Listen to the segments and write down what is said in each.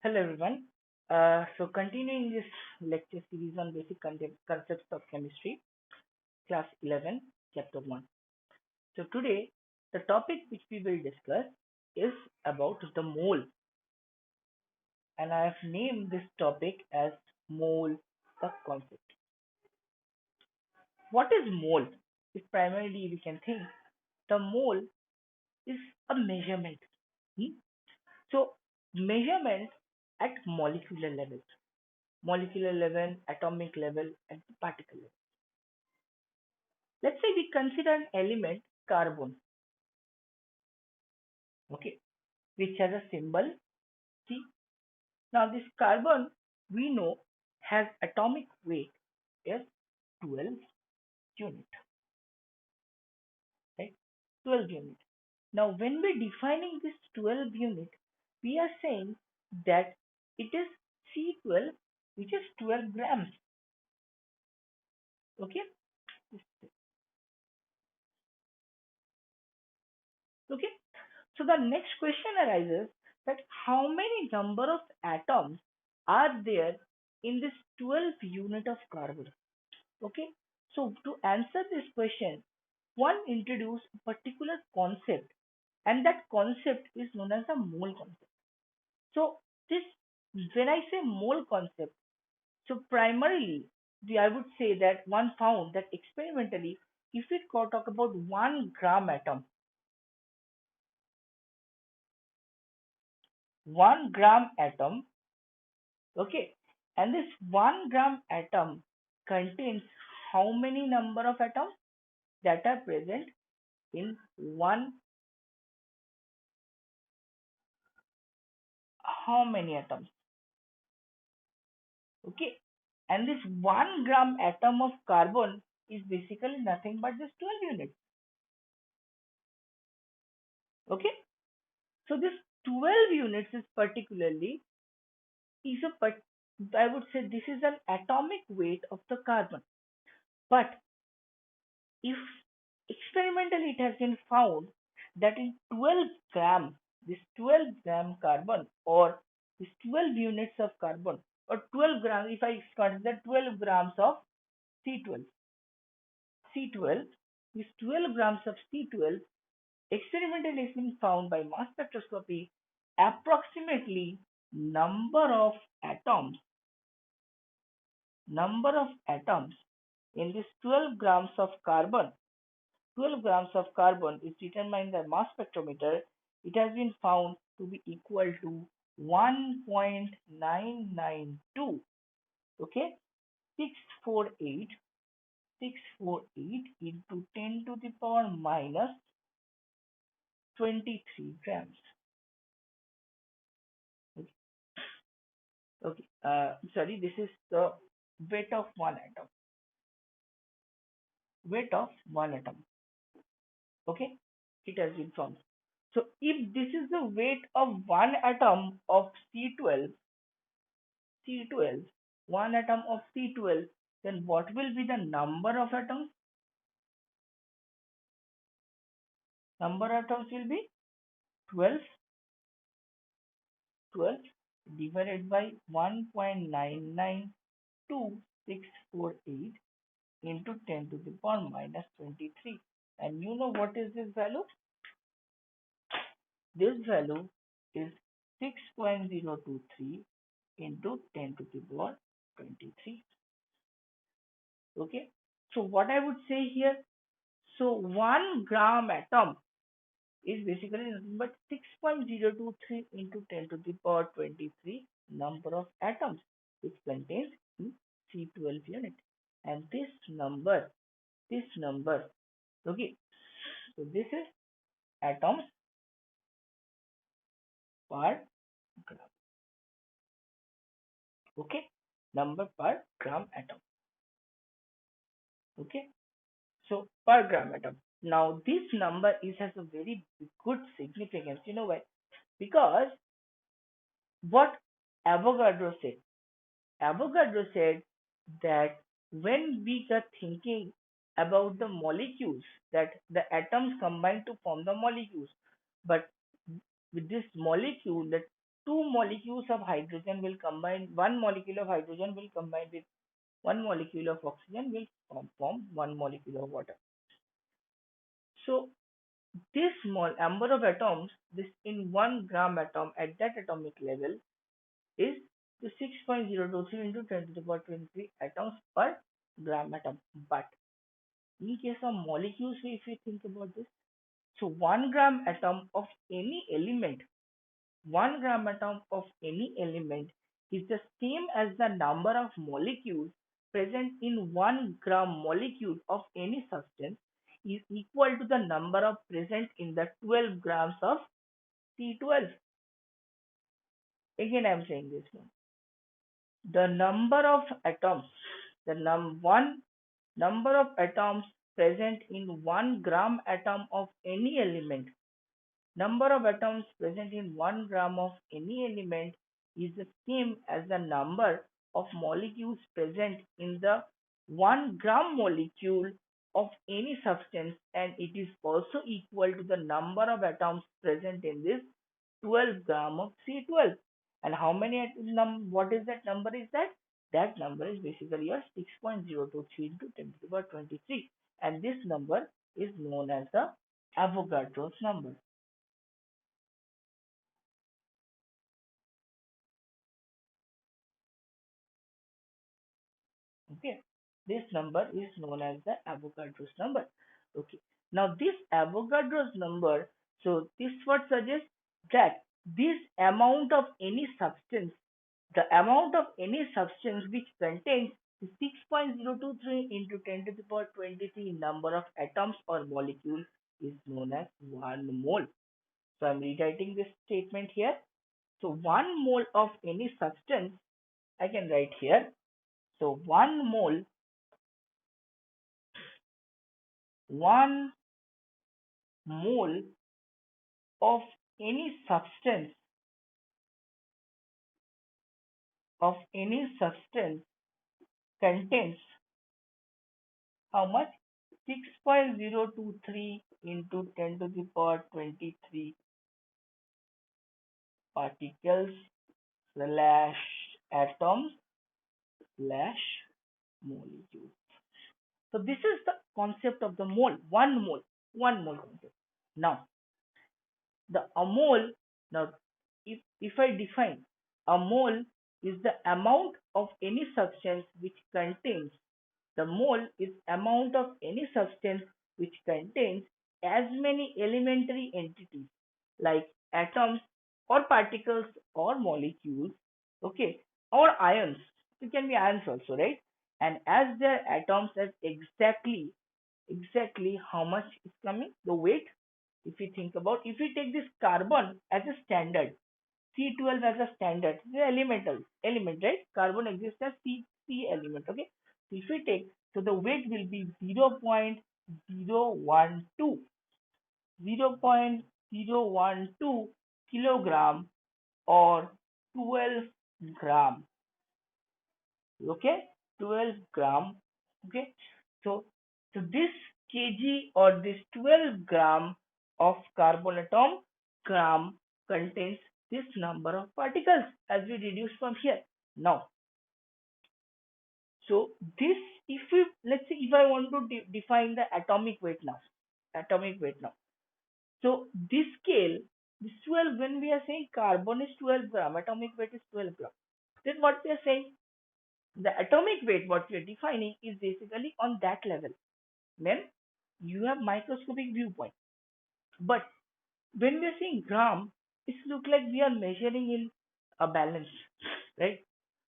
Hello everyone. Continuing this lecture series on basic concepts of chemistry, class 11, chapter 1. So today, the topic which we will discuss is about the mole, and I have named this topic as mole, the concept. What is mole? If primarily we can think, the mole is a measurement. Hmm? So measurement at molecular level, atomic level, and particle level. Let's say we consider an element carbon, okay, which has a symbol C. Now this carbon we know has atomic weight is 12 unit, right? 12 unit. Now when we're defining this 12 unit, we are saying that it is C12, which is 12 grams, okay? Okay. So the next question arises that how many number of atoms are there in this 12 unit of carbon? Okay. So to answer this question, one introduce a particular concept, and that concept is known as the mole concept. So this, when I say mole concept, so primarily I would say that one found that experimentally, if we talk about 1 gram atom, 1 gram atom. Okay. And this 1 gram atom contains how many number of atoms that are present in one, how many atoms? Okay. And this 1 gram atom of carbon is basically nothing but just 12 units. Okay. So this 12 units is particularly is a I would say this is an atomic weight of the carbon. But if experimentally it has been found that in 12 gram, this 12-gram carbon or this 12 units of carbon or 12 grams, if I consider 12 grams of C12, C12, this 12 grams of C12 experimentally has been found by mass spectroscopy approximately number of atoms, number of atoms in this 12 grams of carbon, 12 grams of carbon is determined by mass spectrometer, it has been found to be equal to 1.992. Okay, 648, 648 into 10 to the power minus 23 grams. Okay, okay. Sorry, this is the weight of one atom. Weight of one atom. Okay, it has been found. So if this is the weight of one atom of C12, one atom of C12, then what will be the number of atoms? Number of atoms will be 12, 12 divided by 1.992648 into 10 to the power minus 23. And you know what is this value? This value is 6.023 into 10 to the power 23. Okay. So what I would say here, so 1 gram atom is basically nothing but 6.023 into 10 to the power 23 number of atoms which contains in C12 unit. And this number, okay, so this is atoms per gram, okay, number per gram atom, okay, so per gram atom. Now this number is has a very good significance. You know why? Because what Avogadro said, Avogadro said that when we are thinking about the molecules, that the atoms combine to form the molecules, but with this molecule, the two molecules of hydrogen will combine, one molecule of hydrogen will combine with one molecule of oxygen will form one molecule of water. So this small number of atoms, this in 1 gram atom at that atomic level is to 6.023 into 10 to the power 23 atoms per gram atom. But in case of molecules, if you think about this, so 1 gram atom of any element, 1 gram atom of any element is the same as the number of molecules present in 1 gram molecule of any substance is equal to the number of present in the 12 grams of C12. Again, I am saying this one. The number of atoms, the one number of atoms present in 1 gram atom of any element, number of atoms present in 1 gram of any element is the same as the number of molecules present in the 1 gram molecule of any substance, and it is also equal to the number of atoms present in this 12 gram of C12. And how many what is that number is that? That number is basically your 6.023 into 10 to the power 23. And this number is known as the Avogadro's number. Okay. This number is known as the Avogadro's number. Okay. Now this Avogadro's number, so this what suggests that this amount of any substance, the amount of any substance which contains 6.023 into 10 to the power 23 number of atoms or molecules is known as 1 mole. So I'm rewriting this statement here. So 1 mole of any substance, I can write here. So 1 mole of any substance contains how much? 6.023 into 10 to the power 23 particles slash atoms slash molecules. So this is the concept of the mole, 1 mole concept. Now the a mole, now if I define a mole is the amount of any substance which contains, the mole is amount of any substance which contains as many elementary entities like atoms or particles or molecules, okay, or ions. It can be ions also, right? And as their atoms have exactly how much is coming, the weight. If you think about, if we take this carbon as a standard, C12 as a standard, the elemental element, right? Carbon exists as C element, okay? So if we take, so the weight will be 0.012, 0.012 kilogram or 12 gram, okay? 12 gram, okay? So, so this kg or this 12 gram of carbon atom gram contains this number of particles as we reduce from here. Now, so this, if we, let's say if I want to define the atomic weight now, atomic weight now. So this scale, this 12, when we are saying carbon is 12 gram, atomic weight is 12 gram. Then what we are saying, the atomic weight, what we are defining is basically on that level. Then you have microscopic viewpoint. But when we are saying gram, it look like we are measuring in a balance, right?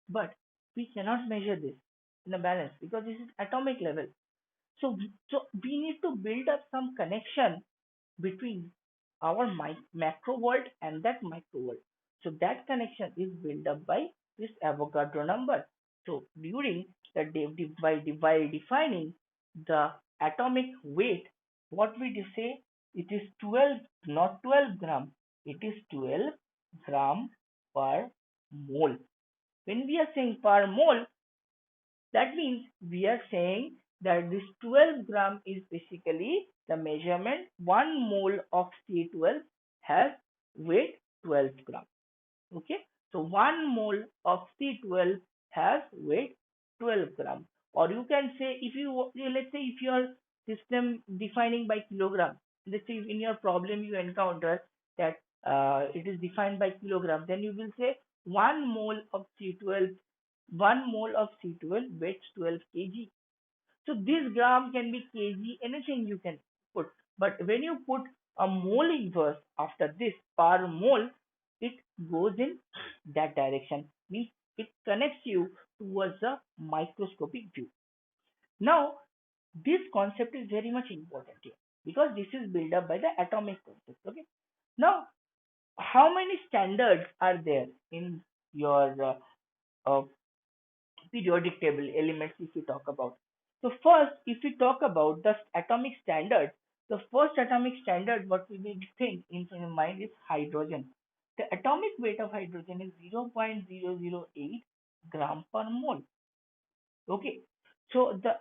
But we cannot measure this in a balance because this is atomic level. So we need to build up some connection between our macro world and that micro world. So that connection is built up by this Avogadro number. So during the by defining the atomic weight, what we say, it is 12, not 12 gram, it is 12 gram per mole. When we are saying per mole, that means we are saying that this 12 gram is basically the measurement. 1 mole of C12 has weight 12 gram. Okay. So 1 mole of C12 has weight 12 grams. Or you can say, if you let's say if your system defining by kilogram, let's say if in your problem you encounter that it is defined by kilogram, then you will say 1 mole of C12, 1 mole of C12 weighs 12 kg. So this gram can be kg, anything you can put. But when you put a mole inverse after this per mole, it goes in that direction. Means it connects you towards a microscopic view. Now, this concept is very much important here because this is built up by the atomic concept. Okay. Now, how many standards are there in your periodic table elements if we talk about? So first, if we talk about the atomic standard, the first atomic standard what we will think in mind is hydrogen. The atomic weight of hydrogen is 0.008 gram per mole. Okay, so the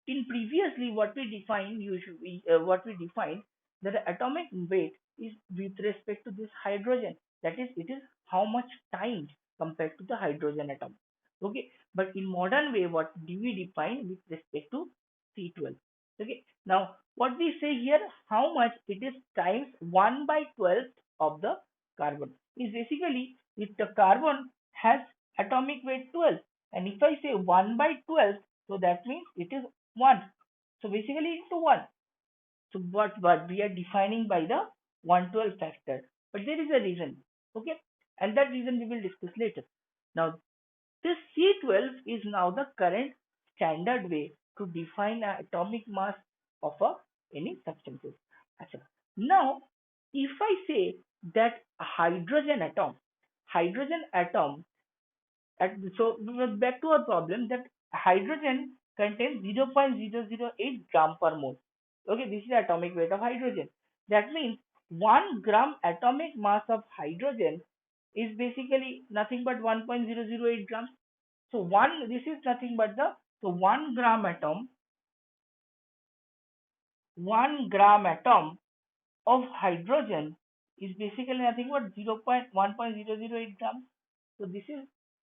in previously what we defined usually what we defined that the atomic weight is with respect to this hydrogen. That is, it is how much times compared to the hydrogen atom. Okay, but in modern way, what do we define with respect to C12? Okay, now what we say here, how much it is times 1 by 12 of the carbon is basically if the carbon has atomic weight 12, and if I say 1 by 12, so that means it is 1. So basically into 1. So what we are defining by the 112 factor. But there is a reason. Okay. And that reason we will discuss later. Now this C12 is now the current standard way to define an atomic mass of any substances. Achha. Now if I say that hydrogen atom so back to our problem that hydrogen contains 0.008 gram per mole. Okay, this is the atomic weight of hydrogen. That means 1 gram atomic mass of hydrogen is basically nothing but 1.008 grams. So this is nothing but the so 1 gram atom of hydrogen is basically nothing but 0.1.008 grams. So this is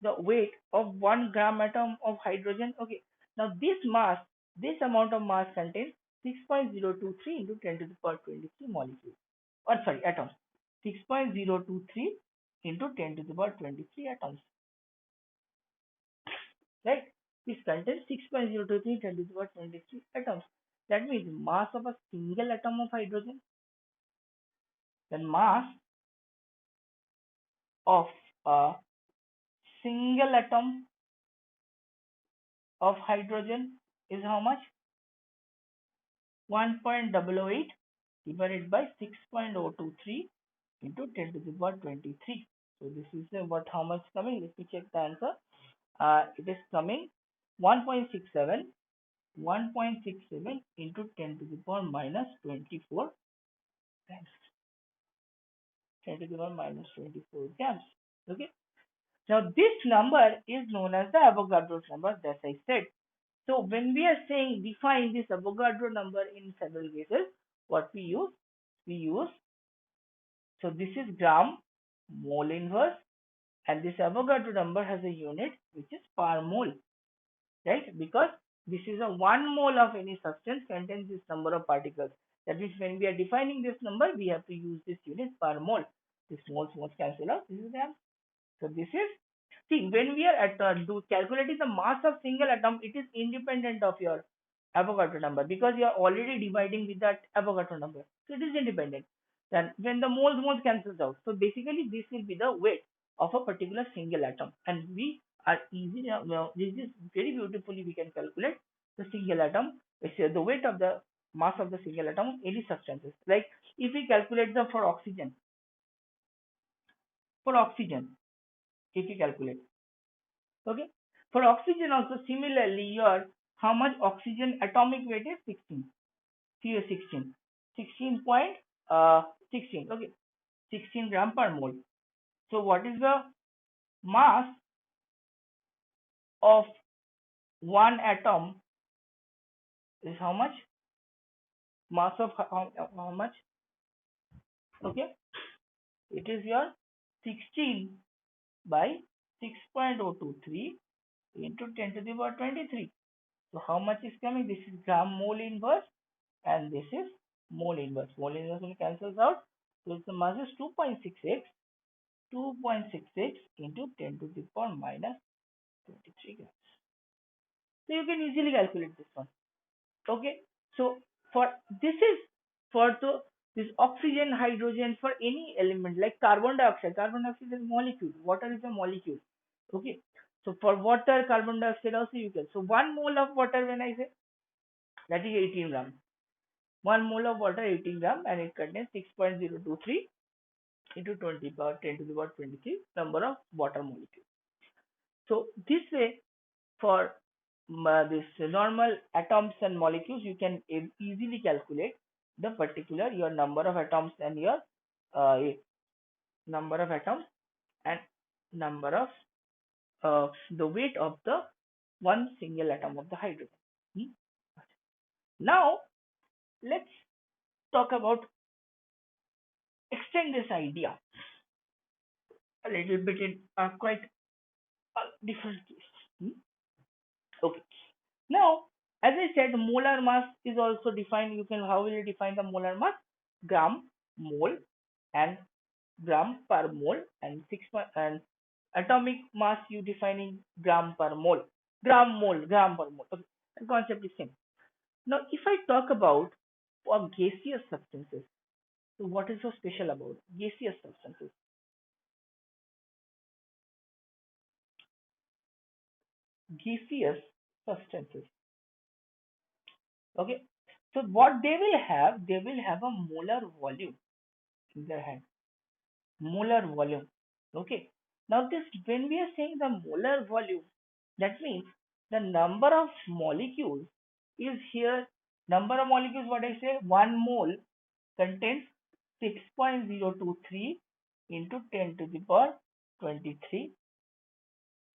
the weight of 1 gram atom of hydrogen. Okay. Now this amount of mass contains 6.023 into 10 to the power 23 molecules. Or sorry, atoms. 6.023 into 10 to the power 23 atoms. Right? This contains 6.023 10 to the power 23 atoms. That means mass of a single atom of hydrogen, then mass of a single atom of hydrogen is how much? 1.008 divided by 6.023 into 10 to the power 23. So this is what how much coming? Let me check the answer. It is coming 1.67 1.67 into 10 to the power minus 24 grams. 10 to the power minus 24 grams. Okay. Now this number is known as the Avogadro's number, as I said. So when we are saying define this Avogadro number in several cases, what we use, so this is gram mole inverse, and this Avogadro number has a unit which is per mole, right? Because this is a 1 mole of any substance contains this number of particles. That means when we are defining this number, we have to use this unit per mole. This moles cancel out. This is gram. So this is, see, when we are at calculating the mass of single atom, it is independent of your Avogadro number because you are already dividing with that Avogadro number. So it is independent. Then when the moles cancels out, so basically this will be the weight of a particular single atom, and we are easy. This is very beautifully we can calculate the single atom. It's the weight of the mass of the single atom of any substances. Like if we calculate the for oxygen, if we calculate. Okay. For oxygen also similarly your how much oxygen atomic weight is 16. CO 16. 16. Okay. 16 gram per mole. So what is the mass of one atom is how much? Mass of how much? Okay. It is your 16 by 6.023 into 10 to the power 23. So how much is coming? This is gram mole inverse and this is mole inverse. Mole inverse will cancels out. So the mass is 2.66. 2.66 into 10 to the power minus 23 grams. So you can easily calculate this one. Okay. So for this is for the this oxygen, hydrogen, for any element like carbon dioxide. Carbon dioxide is a molecule. Water is a molecule. Okay. So for water, carbon dioxide also you can. So 1 mole of water, when I say, that is 18 gram. 1 mole of water 18 gram and it contains 6.023 into 20 power 10 to the power 23 number of water molecules. So this way, for this normal atoms and molecules, you can easily calculate the particular your number of atoms and your uh, number of atoms and number of the weight of the one single atom of the hydrogen. Hmm? Now let's talk about extend this idea a little bit in quite a different case. Hmm? Okay. Now, as I said, molar mass is also defined. You can, how will you define the molar mass? Gram, mole, and gram per mole, and and atomic mass you defining gram per mole, gram per mole. Okay, the concept is same. Now, if I talk about for gaseous substances, so what is so special about gaseous substances? Gaseous substances. Okay, so what they will have a molar volume in their hand. Molar volume. Okay. Now this, when we are saying the molar volume, that means the number of molecules is here. Number of molecules, what I say, 1 mole contains 6.023 into 10 to the power 23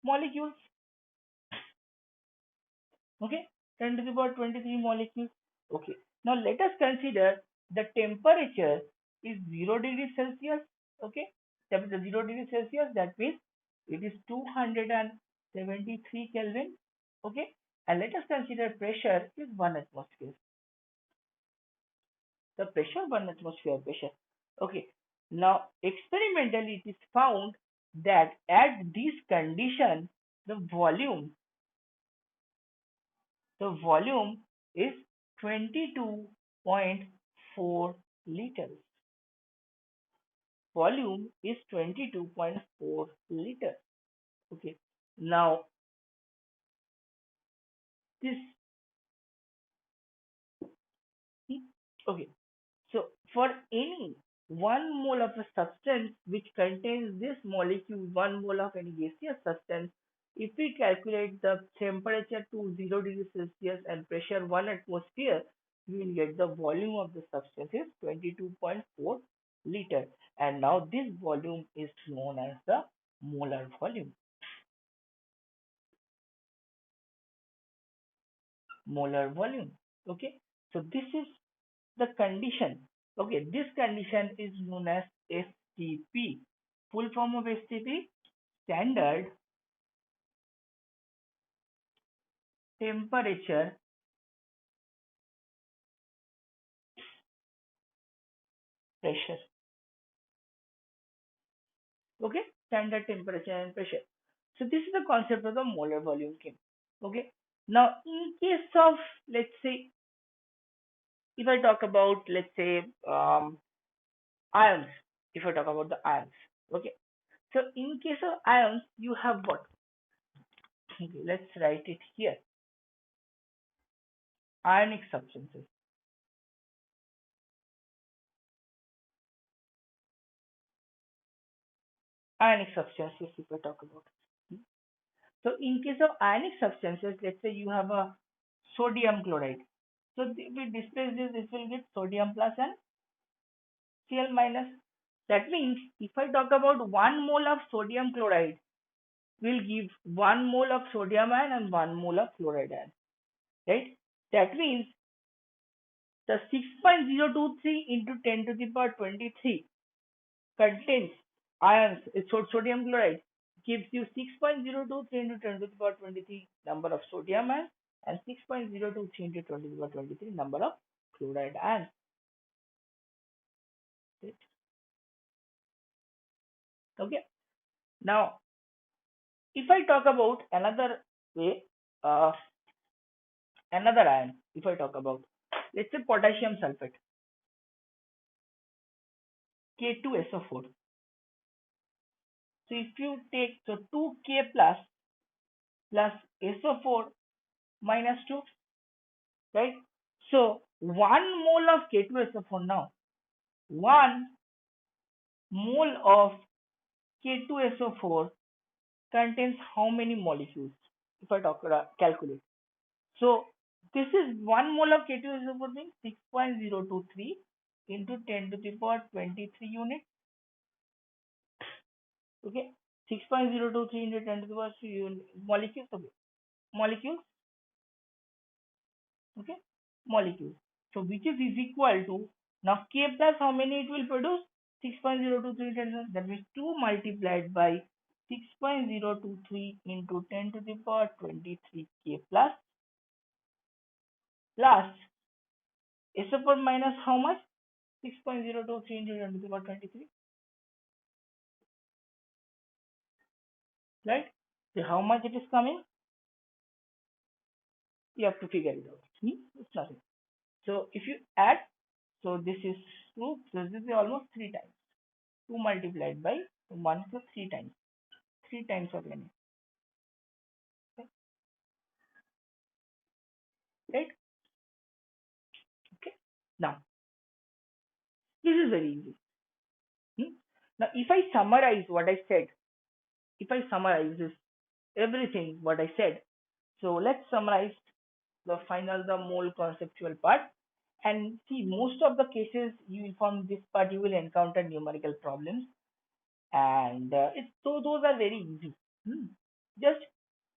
molecules. Okay, 10 to the power 23 molecules. Okay, now let us consider the temperature is 0 degrees Celsius. Okay, that is the 0 degrees Celsius, that means it is 273 Kelvin. Okay, and let us consider pressure is 1 atmosphere. The pressure, 1 atmosphere pressure. Okay, now experimentally it is found that at this condition the volume is 22.4 liters. Volume is 22.4 liters. Okay. Now this, okay. So for any 1 mole of a substance which contains this molecule, 1 mole of any gaseous substance, if we calculate the temperature to 0 degrees Celsius and pressure 1 atmosphere, we will get the volume of the substance is 22.4 liter. And now this volume is known as the molar volume. Molar volume. Okay. So this is the condition. Okay, this condition is known as STP. Full form of STP, standard temperature pressure. Okay, standard temperature and pressure. So this is the concept of the molar volume came. Okay, now in case of, let's say, if I talk about, let's say, ions, if I talk about the ions. Okay, so in case of ions, you have what? Okay, let's write it here. Ionic substances. Ionic substances, if I talk about. So in case of ionic substances, let's say you have a sodium chloride. So we displace this will get sodium plus and Cl minus. That means if I talk about 1 mole of sodium chloride will give 1 mole of sodium ion and 1 mole of chloride ion. Right? That means the 6.023 into 10 to the power 23 contains ions, sodium chloride, gives you 6.023 into 10 to the power 23 number of sodium ions and 6.023 into 10 to the power 23 number of chloride ions. Okay. Now, if I talk about another way, uh, another ion, if I talk about, let's say potassium sulfate, K2SO4. So if you take so 2K plus SO4 minus 2, right? So 1 mole of K2SO4 now, 1 mole of K2SO4 contains how many molecules? If I talk calculate. So this is 1 mole of K2SO4 means 6.023 into 10 to the power 23 unit. Okay, 6.023 into 10 to the power 3 unit molecules. Okay, molecules. Okay, molecules. So which is equal to now K plus how many it will produce? 6.023 that means 2 multiplied by 6.023 into 10 to the power 23 K plus SO4 minus how much? 6.023 into 10 to the power 23, right? So how much it is coming? You have to figure it out. It's nothing. So if you add, so this is 2, so this is almost 3 times. 2 multiplied by 1 plus 3 times. 3 times of Na. Right? Okay. Now, this is very easy. Now, if I summarize what I said, if I summarize this, everything what I said, so let's summarize the final, the mole conceptual part. And see, most of the cases you will from this part you will encounter numerical problems, and so those are very easy. Just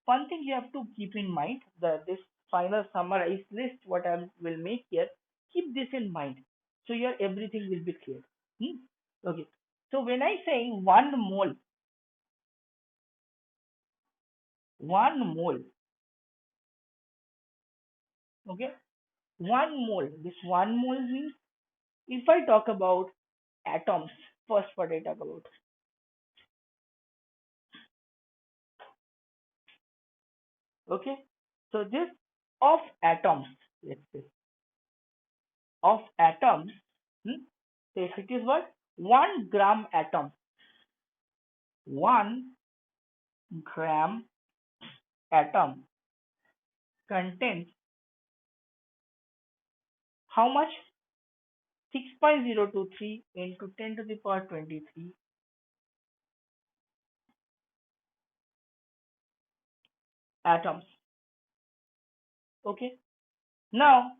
one thing you have to keep in mind that this final summarized list what I will make here, keep this in mind. So your everything will be clear. Okay. So when I say 1 mole, okay, 1 mole. This 1 mole means if I talk about atoms, first what I talk about. Okay. So this of atoms, let's say of atoms, so it is what 1 gram atom. 1 gram atom contains how much? 6.023 into 10 to the power 23 atoms. Okay. Now,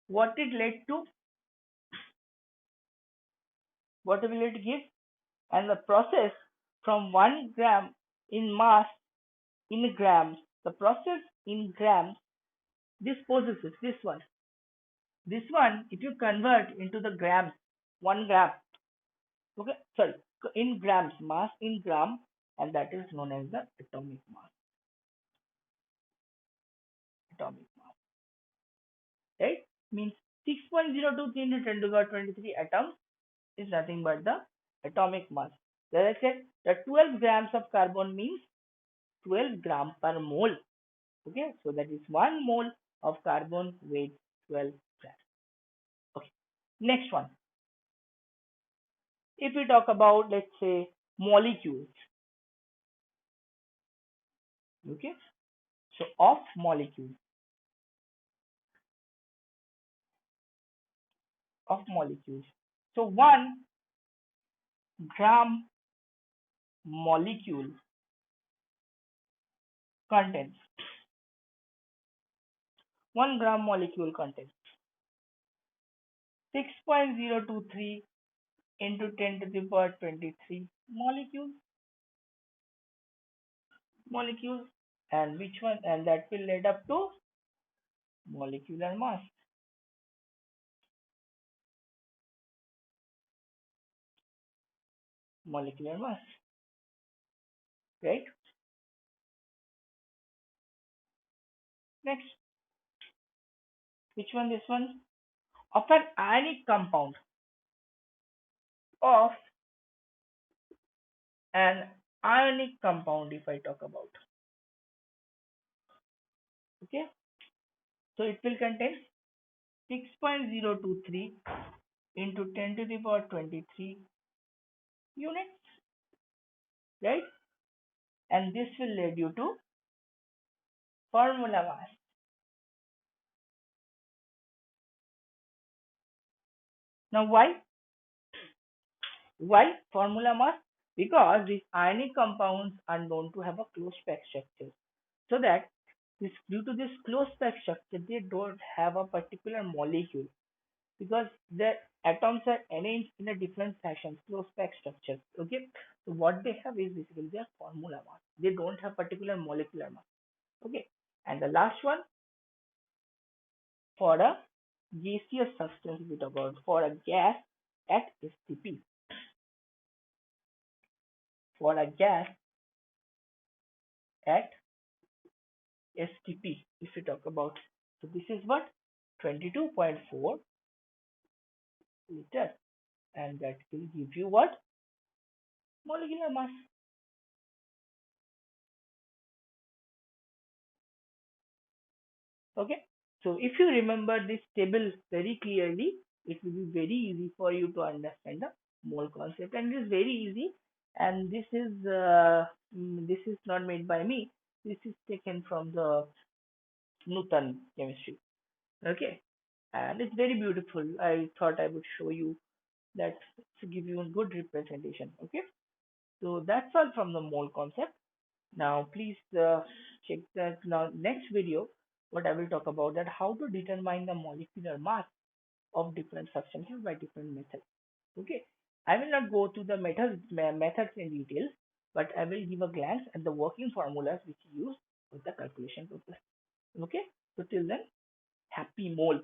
what it led to? What will it give? And the process from 1 gram in mass in grams, the process in grams, this possesses this one. This one, if you convert into the grams, 1 gram, okay, sorry, in grams, mass in gram, and that is known as the atomic mass. Atomic mass, right? Means 6.023 into 10 to the power 23 atoms is nothing but the atomic mass. As I said, the 12 grams of carbon means 12 gram per mole. Okay, so that is 1 mole of carbon weighs 12 grams. Okay, next one. If we talk about, let's say, molecules, okay, so of molecules. So 1 gram molecule contains 1 gram molecule contains 6.023 into 10 to the power 23 molecules, and which one? And that will lead up to molecular mass. Molecular mass. right? Next, which one? This one, of an ionic compound, of an ionic compound, if I talk about. Okay, so it will contain 6.023 into 10 to the power 23 units, right? And this will lead you to formula mass. Now, why formula mass? Because these ionic compounds are known to have a close pack structure. So that this, due to this close pack structure, they don't have a particular molecule because the atoms are arranged in a different fashion, close pack structures. Okay, so what they have is basically their formula mass. They don't have particular molecular mass. Okay, and the last one, for a gaseous substance we talk about, for a gas at STP, for a gas at STP, if we talk about. So this is what, 22.4 liter, and that will give you what, molecular mass. Okay, so if you remember this table very clearly, it will be very easy for you to understand the mole concept, and it is very easy. And this is not made by me. This is taken from the Nutan chemistry. Okay, and it's very beautiful. I thought I would show you that to give you a good representation. Okay, so that's all from the mole concept. Now, please check that now next video. What I will talk about that how to determine the molecular mass of different substances by different methods. Okay, I will not go to the methods in details, but I will give a glance at the working formulas which you use with the calculation purpose. Okay, so till then, happy mole.